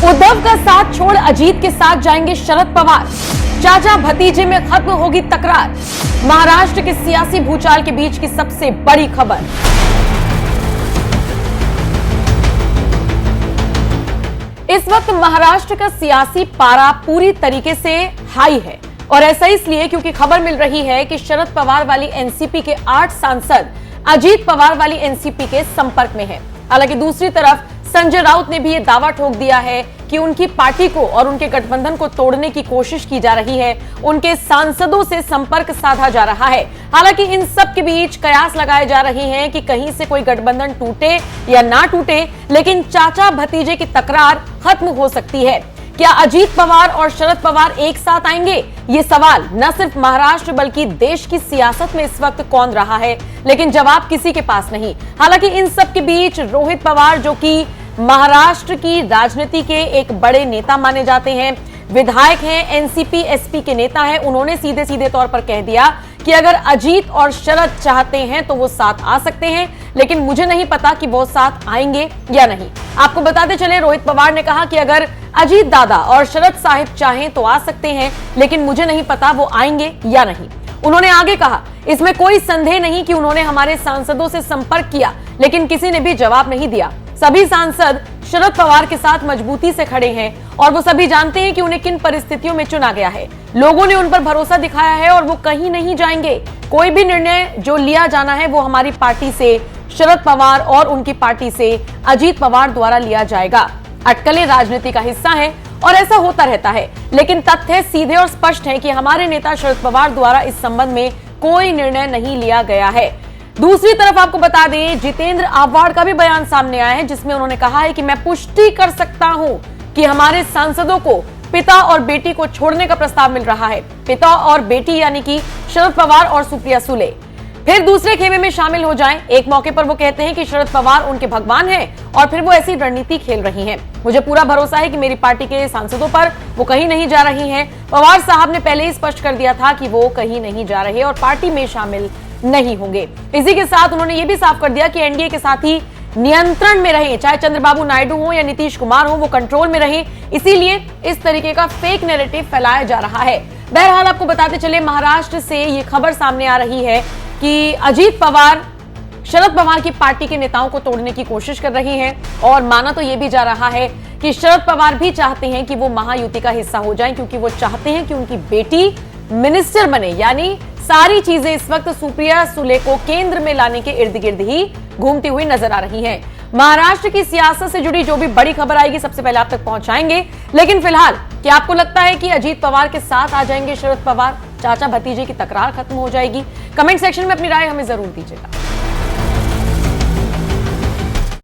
उद्धव का साथ छोड़ अजीत के साथ जाएंगे शरद पवार। चाचा भतीजे में खत्म होगी तकरार। महाराष्ट्र के सियासी भूचाल के बीच की सबसे बड़ी खबर। इस वक्त महाराष्ट्र का सियासी पारा पूरी तरीके से हाई है और ऐसा इसलिए क्योंकि खबर मिल रही है कि शरद पवार वाली एनसीपी के 8 सांसद अजीत पवार वाली एनसीपी के संपर्क में हैं। हालांकि दूसरी तरफ संजय राउत ने भी यह दावा ठोक दिया है कि उनकी पार्टी को और उनके गठबंधन को तोड़ने की कोशिश की जा रही है, उनके सांसदों से संपर्क साधा जा रहा है। हालांकि इन सब के बीच कयास लगाए जा रहे हैं कि कहीं से कोई गठबंधन टूटे या ना टूटे, लेकिन चाचा भतीजे की तकरार खत्म हो सकती है। क्या अजीत पवार और शरद पवार एक साथ आएंगे? ये सवाल न सिर्फ महाराष्ट्र बल्कि देश की सियासत में इस वक्त कौन रहा है, लेकिन जवाब किसी के पास नहीं। हालांकि इन सब के बीच रोहित पवार, जो कि महाराष्ट्र की राजनीति के एक बड़े नेता माने जाते हैं, विधायक हैं, एनसीपी एसपी के नेता हैं, उन्होंने सीधे सीधे तौर पर कह दिया कि अगर अजीत और शरद चाहते हैं तो वो साथ आ सकते हैं, लेकिन मुझे नहीं पता कि वो साथ आएंगे या नहीं। आपको बताते चले, रोहित पवार ने कहा कि अगर अजीत दादा और शरद साहिब चाहें तो आ सकते हैं, लेकिन मुझे नहीं पता वो आएंगे या नहीं। उन्होंने आगे कहा, इसमें कोई संदेह नहीं कि उन्होंने हमारे सांसदों से संपर्क किया, लेकिन किसी ने भी जवाब नहीं दिया। सभी सांसद शरद पवार के साथ मजबूती से खड़े हैं और वो सभी जानते हैं कि उन्हें किन परिस्थितियों में चुना गया है। लोगों ने उन पर भरोसा दिखाया है और वो कहीं नहीं जाएंगे। कोई भी निर्णय जो लिया जाना है वो हमारी पार्टी से शरद पवार और उनकी पार्टी से अजीत पवार द्वारा लिया जाएगा। अटकलें राजनीति का हिस्सा है और ऐसा होता रहता है, लेकिन तथ्य सीधे और स्पष्ट है कि हमारे नेता शरद पवार द्वारा इस संबंध में कोई निर्णय नहीं लिया गया है। दूसरी तरफ आपको बता दें, जितेंद्र आव्हाड का भी बयान सामने आया है, जिसमें उन्होंने कहा है कि मैं पुष्टि कर सकता हूं कि हमारे सांसदों को पिता और बेटी को छोड़ने का प्रस्ताव मिल रहा है। पिता और बेटी यानी कि शरद पवार और सुप्रिया सुले फिर दूसरे खेमे में शामिल हो जाएं। एक मौके पर वो कहते हैं कि शरद पवार उनके भगवान हैं और फिर वो ऐसी रणनीति खेल रही हैं। मुझे पूरा भरोसा है कि मेरी पार्टी के सांसदों पर वो कहीं नहीं जा रही हैं। पवार साहब ने पहले ही स्पष्ट कर दिया था कि वो कहीं नहीं जा रहे और पार्टी में शामिल नहीं होंगे। इसी के साथ उन्होंने ये भी साफ कर दिया कि एनडीए के साथ ही नियंत्रण में रहे, चाहे चंद्रबाबू नायडू हो या नीतीश कुमार हो, वो कंट्रोल में रहे। इसीलिए इस तरीके का फेक नैरेटिव फैलाया जा रहा है। बहरहाल आपको बताते चले, महाराष्ट्र से ये खबर सामने आ रही है कि अजीत पवार शरद पवार की पार्टी के नेताओं को तोड़ने की कोशिश कर रही हैं और माना तो ये भी जा रहा है कि शरद पवार भी चाहते हैं कि वो महायुति का हिस्सा हो जाएं, क्योंकि वो चाहते हैं कि उनकी बेटी मिनिस्टर बने। यानी सारी चीजें इस वक्त सुप्रिया सुले को केंद्र में लाने के इर्द गिर्द ही घूमती हुई नजर आ रही हैं। महाराष्ट्र की सियासत से जुड़ी जो भी बड़ी खबर आएगी सबसे पहले आप तक पहुंचाएंगे। लेकिन फिलहाल क्या आपको लगता है कि अजीत पवार के साथ आ जाएंगे शरद पवार? चाचा भतीजे की तकरार खत्म हो जाएगी? कमेंट सेक्शन में अपनी राय हमें जरूर दीजिएगा।